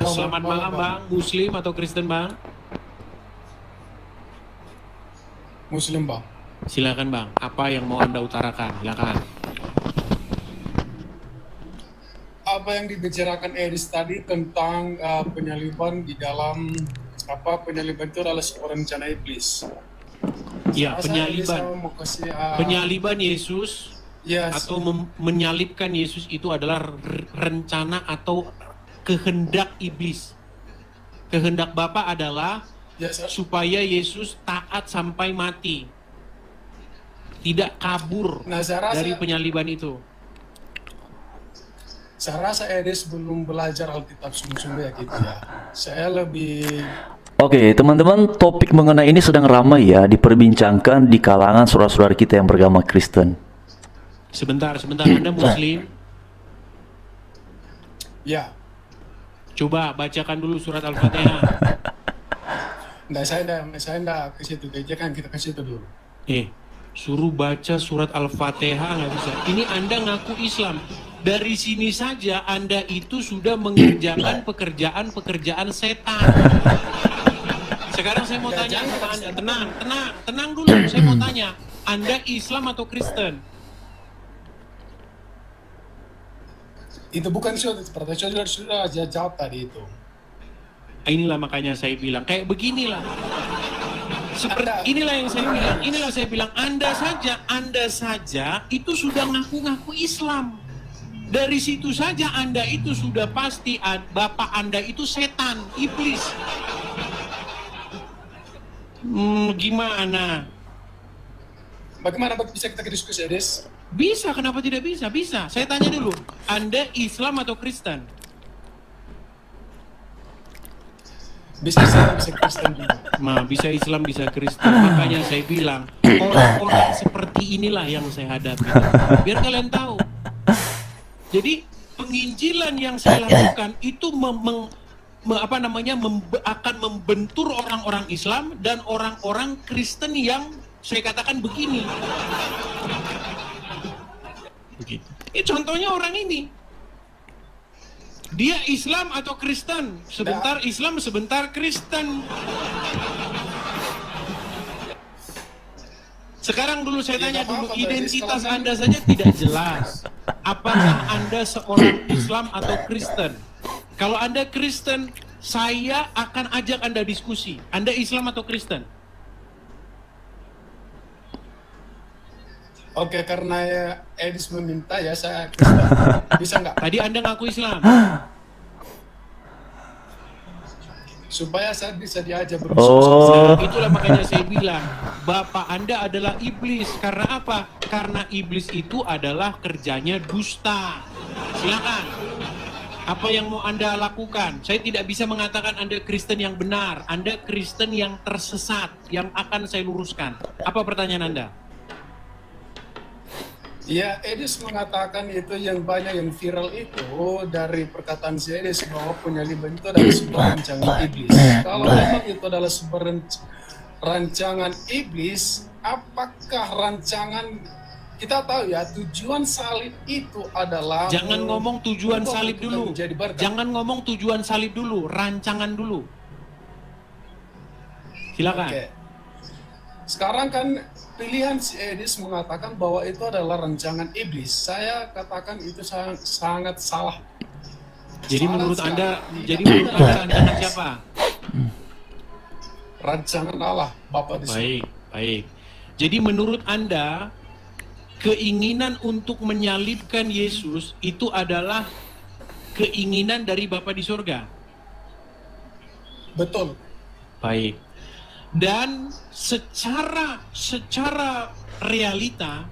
Selamat malam Bang, Muslim atau Kristen Bang? Muslim Bang. Silakan Bang, apa yang mau Anda utarakan? Silakan. Apa yang dibicarakan Edis tadi tentang penyaliban di dalam penyaliban itu adalah sebuah rencana iblis. Ya, penyaliban Yesus atau menyalibkan Yesus itu adalah rencana atau kehendak iblis. Kehendak Bapa adalah supaya Yesus taat sampai mati, tidak kabur dari penyaliban itu. Saya rasa Edis belum belajar Alkitab sungguh-sungguh ya gitu ya. Saya lebih... Oke, teman-teman, topik mengenai ini sedang ramai ya, diperbincangkan di kalangan saudara-saudara kita yang beragama Kristen. Sebentar, Anda Muslim? Ya. Coba bacakan dulu surat Al-Fatihah. Saya enggak ke situ, kan kita ke situ dulu. Suruh baca surat Al-Fatihah nggak bisa. Ini Anda ngaku Islam. Dari sini saja Anda itu sudah mengerjakan pekerjaan setan. Sekarang saya mau tanya sama Anda, tenang dulu. Saya mau tanya, Anda Islam atau Kristen? Itu bukan seperti sudah jawab tadi itu. Inilah makanya saya bilang kayak beginilah. Inilah yang saya bilang, Anda saja itu sudah ngaku-ngaku Islam. Dari situ saja Anda itu sudah pasti Bapak Anda itu setan, iblis. Gimana? Bagaimana bisa kita diskusi, Des? Bisa, kenapa tidak bisa? Bisa. Saya tanya dulu, Anda Islam atau Kristen? Bisa Islam, bisa Kristen juga. Bisa Islam, bisa Kristen. Makanya saya bilang, orang-orang seperti inilah yang saya hadapi. Biar kalian tahu. Jadi penginjilan yang saya lakukan itu akan membentur orang-orang Islam dan orang-orang Kristen yang saya katakan begini. Begitu. Contohnya orang ini. Dia Islam atau Kristen? Sebentar Islam, sebentar Kristen. Sekarang dulu saya tanya dulu, identitas Anda saja tidak jelas. Apakah Anda seorang Islam atau Kristen? Kalau Anda Kristen, saya akan ajak Anda diskusi. Anda Islam atau Kristen? Oke, karena Edis meminta ya saya Kristen. Bisa nggak? Tadi Anda ngaku Islam. Supaya saya bisa diajak berdiskusi. Itulah makanya saya bilang, Bapak Anda adalah iblis. Karena apa? Karena iblis itu adalah kerjanya dusta. Silakan. Apa yang mau Anda lakukan? Saya tidak bisa mengatakan Anda Kristen yang benar. Anda Kristen yang tersesat, yang akan saya luruskan. Apa pertanyaan Anda? Ya, Edis mengatakan itu yang banyak yang viral itu dari perkataan si Edis bahwa penyaliban itu adalah sebuah rancangan iblis. Kalau memang itu adalah sebuah rancangan iblis, apakah rancangan, kita tahu ya tujuan salib itu adalah... Jangan ngomong tujuan salib dulu. Jangan ngomong tujuan salib dulu, rancangan dulu. Silakan. Oke. Sekarang kan pilihan si Edis mengatakan bahwa itu adalah rancangan iblis. Saya katakan itu sangat salah. Jadi menurut Anda, rancangan siapa? Rancangan Allah, Bapa di surga. Baik. Jadi menurut Anda, keinginan untuk menyalibkan Yesus itu adalah keinginan dari Bapa di surga? Betul. Baik. Dan secara realita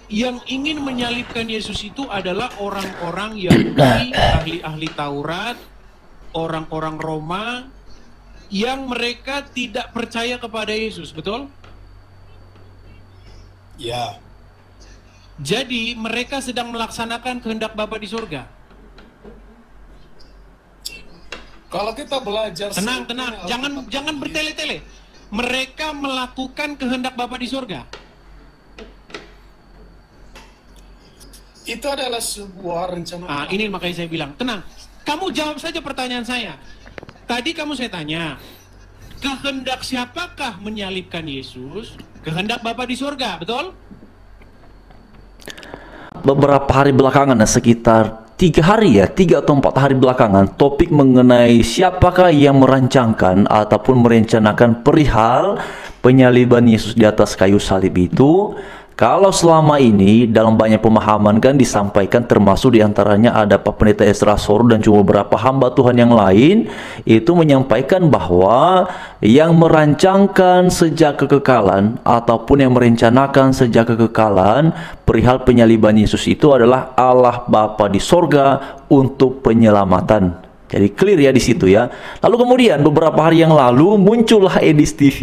yang ingin menyalibkan Yesus itu adalah orang-orang Yahudi, ahli-ahli Taurat, orang-orang Roma yang mereka tidak percaya kepada Yesus, betul? Ya. Jadi mereka sedang melaksanakan kehendak Bapa di surga. Kalau kita belajar... Tenang, jangan bertele-tele. Mereka melakukan kehendak Bapa di surga. Itu adalah sebuah rencana. Ini makanya saya bilang, tenang. Kamu jawab saja pertanyaan saya. Tadi saya tanya, kehendak siapakah menyalibkan Yesus? Kehendak Bapa di surga, betul? Beberapa hari belakangan, sekitar 3 hari ya, 3 atau 4 hari belakangan, topik mengenai siapakah yang merancangkan ataupun merencanakan perihal penyaliban Yesus di atas kayu salib itu. Kalau selama ini dalam banyak pemahaman kan disampaikan, termasuk diantaranya ada Pak Pendeta Ezra Soru dan juga beberapa hamba Tuhan yang lain, itu menyampaikan bahwa yang merancangkan sejak kekekalan ataupun yang merencanakan sejak kekekalan perihal penyaliban Yesus itu adalah Allah Bapa di sorga untuk penyelamatan. Jadi clear ya di situ ya. Lalu kemudian beberapa hari yang lalu muncullah Edis TV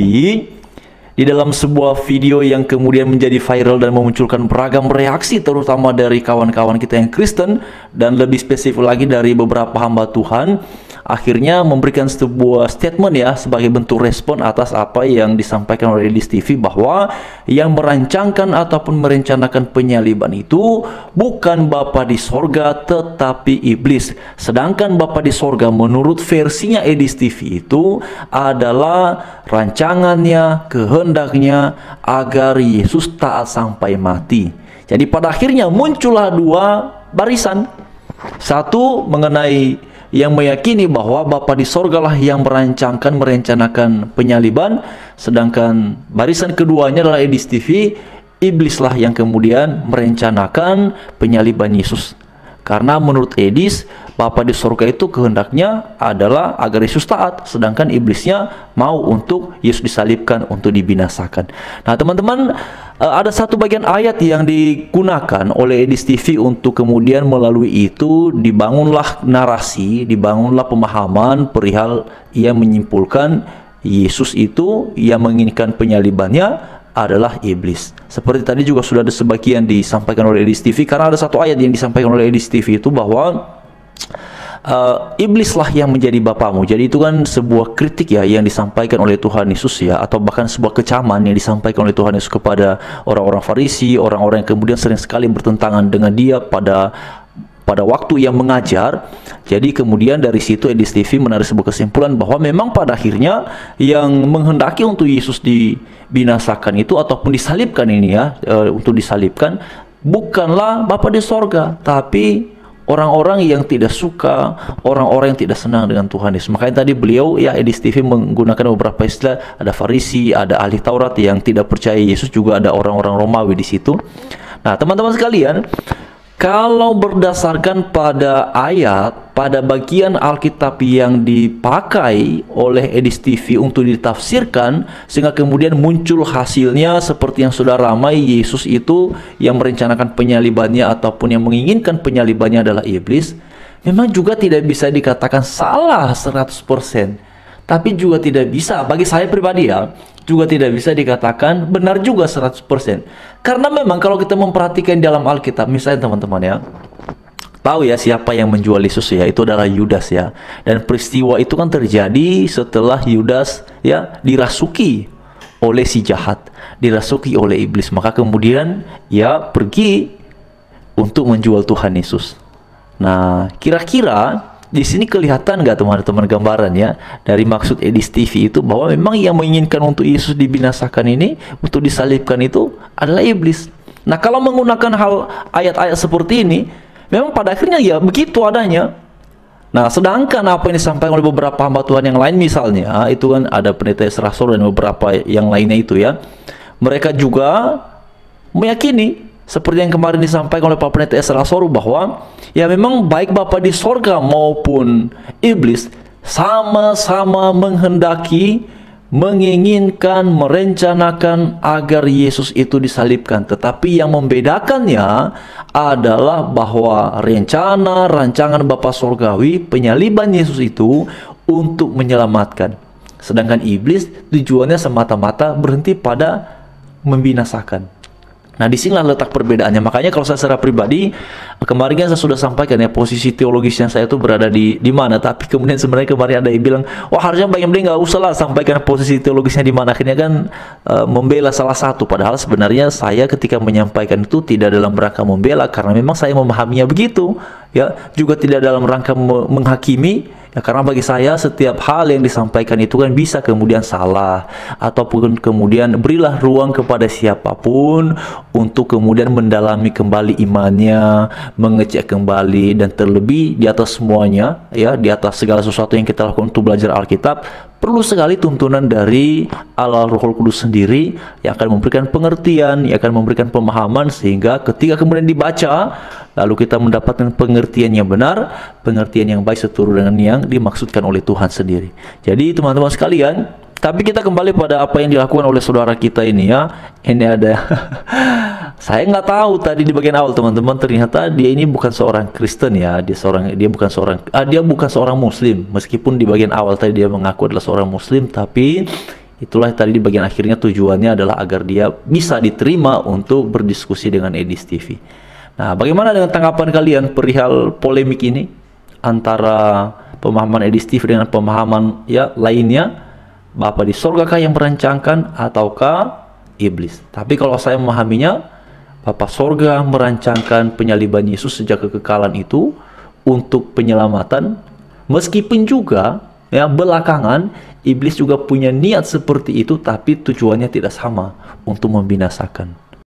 di dalam sebuah video yang kemudian menjadi viral dan memunculkan beragam reaksi, terutama dari kawan-kawan kita yang Kristen dan lebih spesifik lagi dari beberapa hamba Tuhan, akhirnya memberikan sebuah statement ya sebagai bentuk respon atas apa yang disampaikan oleh Edis TV, bahwa yang merancangkan ataupun merencanakan penyaliban itu bukan Bapa di sorga tetapi iblis. Sedangkan Bapa di sorga menurut versinya Edis TV itu adalah rancangannya, kehendaknya agar Yesus taat sampai mati. Jadi pada akhirnya muncullah 2 barisan. Satu mengenai yang meyakini bahwa Bapa di sorgalah yang merencanakan penyaliban, sedangkan barisan keduanya adalah Edis TV, iblislah yang kemudian merencanakan penyaliban Yesus. Karena menurut Edis, Bapa di sorga itu kehendaknya adalah agar Yesus taat, sedangkan iblisnya mau untuk Yesus disalibkan, untuk dibinasakan. Nah teman-teman, ada satu bagian ayat yang digunakan oleh Edis TV untuk kemudian melalui itu dibangunlah narasi, dibangunlah pemahaman perihal ia menyimpulkan Yesus itu yang menginginkan penyalibannya adalah iblis. Seperti tadi juga sudah ada sebagian disampaikan oleh Edis TV, karena ada satu ayat yang disampaikan oleh Edis TV itu bahwa iblislah yang menjadi bapamu. Jadi itu kan sebuah kritik ya yang disampaikan oleh Tuhan Yesus ya, atau bahkan sebuah kecaman yang disampaikan oleh Tuhan Yesus kepada orang-orang Farisi, orang-orang yang kemudian sering sekali bertentangan dengan dia pada waktu yang mengajar. Jadi kemudian dari situ Edis TV menarik sebuah kesimpulan bahwa memang pada akhirnya yang menghendaki untuk Yesus dibinasakan itu ataupun disalibkan ini ya, untuk disalibkan bukanlah Bapa di sorga, tapi orang-orang yang tidak suka, orang-orang yang tidak senang dengan Tuhan Yesus. Makanya tadi beliau ya, Edis TV menggunakan beberapa istilah, ada Farisi, ada ahli Taurat yang tidak percaya Yesus, juga ada orang-orang Romawi di situ. Nah teman-teman sekalian, kalau berdasarkan pada ayat, pada bagian Alkitab yang dipakai oleh Edis TV untuk ditafsirkan, sehingga kemudian muncul hasilnya seperti yang sudah ramai, Yesus itu yang merencanakan penyalibannya ataupun yang menginginkan penyalibannya adalah iblis, memang juga tidak bisa dikatakan salah 100%. Tapi juga tidak bisa, bagi saya pribadi ya, juga tidak bisa dikatakan benar juga 100%. Karena memang kalau kita memperhatikan dalam Alkitab, misalnya teman-teman ya, tahu ya siapa yang menjual Yesus ya, itu adalah Yudas ya. Dan peristiwa itu kan terjadi setelah Yudas ya dirasuki oleh si jahat, dirasuki oleh iblis. Maka kemudian ya pergi untuk menjual Tuhan Yesus. Nah, kira-kira di sini kelihatan nggak teman-teman gambarannya dari maksud Edis TV itu, bahwa memang yang menginginkan untuk Yesus dibinasakan ini, untuk disalibkan itu adalah iblis. Nah kalau menggunakan ayat-ayat seperti ini, memang pada akhirnya ya begitu adanya. Nah sedangkan apa yang disampaikan oleh beberapa hamba Tuhan yang lain, misalnya itu kan ada Pendeta Ezra Soru dan beberapa yang lainnya itu ya, mereka juga meyakini seperti yang kemarin disampaikan oleh Pak Pendeta Ezra Soru, bahwa ya memang baik Bapa di sorga maupun iblis sama-sama menghendaki, menginginkan, merencanakan agar Yesus itu disalibkan. Tetapi yang membedakannya adalah bahwa rancangan Bapa sorgawi penyaliban Yesus itu untuk menyelamatkan, sedangkan iblis tujuannya semata-mata berhenti pada membinasakan. Nah, disinilah letak perbedaannya. Makanya kalau saya secara pribadi, kemarin kan saya sudah sampaikan ya, posisi teologisnya saya itu berada di mana. Tapi kemudian sebenarnya kemarin ada yang bilang, wah harusnya Bang Emre nggak usah lah sampaikan posisi teologisnya di mana. Akhirnya kan membela salah satu. Padahal sebenarnya saya ketika menyampaikan itu tidak dalam rangka membela, karena memang saya memahaminya begitu. Ya, juga tidak dalam rangka menghakimi. Ya, karena bagi saya setiap hal yang disampaikan itu kan bisa kemudian salah, ataupun kemudian berilah ruang kepada siapapun untuk kemudian mendalami kembali imannya, mengecek kembali, dan terlebih di atas semuanya, ya, di atas segala sesuatu yang kita lakukan untuk belajar Alkitab, perlu sekali tuntunan dari Allah Roh Kudus sendiri yang akan memberikan pengertian, yang akan memberikan pemahaman, sehingga ketika kemudian dibaca, lalu kita mendapatkan pengertian yang benar, pengertian yang baik seturut dengan yang dimaksudkan oleh Tuhan sendiri. Jadi teman-teman sekalian, tapi kita kembali pada apa yang dilakukan oleh saudara kita ini ya. Ini ada saya nggak tahu tadi di bagian awal teman-teman, ternyata dia ini bukan seorang Kristen ya. Dia bukan seorang Muslim. Meskipun di bagian awal tadi dia mengaku adalah seorang Muslim, tapi itulah tadi di bagian akhirnya tujuannya adalah agar dia bisa diterima untuk berdiskusi dengan Edis TV. Nah, bagaimana dengan tanggapan kalian perihal polemik ini antara pemahaman Edis TV dengan pemahaman ya lainnya? Bapa di sorgakah yang merancangkan ataukah iblis? Tapi kalau saya memahaminya, Bapa sorga merancangkan penyaliban Yesus sejak kekekalan itu untuk penyelamatan, meskipun juga ya belakangan iblis juga punya niat seperti itu, tapi tujuannya tidak sama, untuk membinasakan.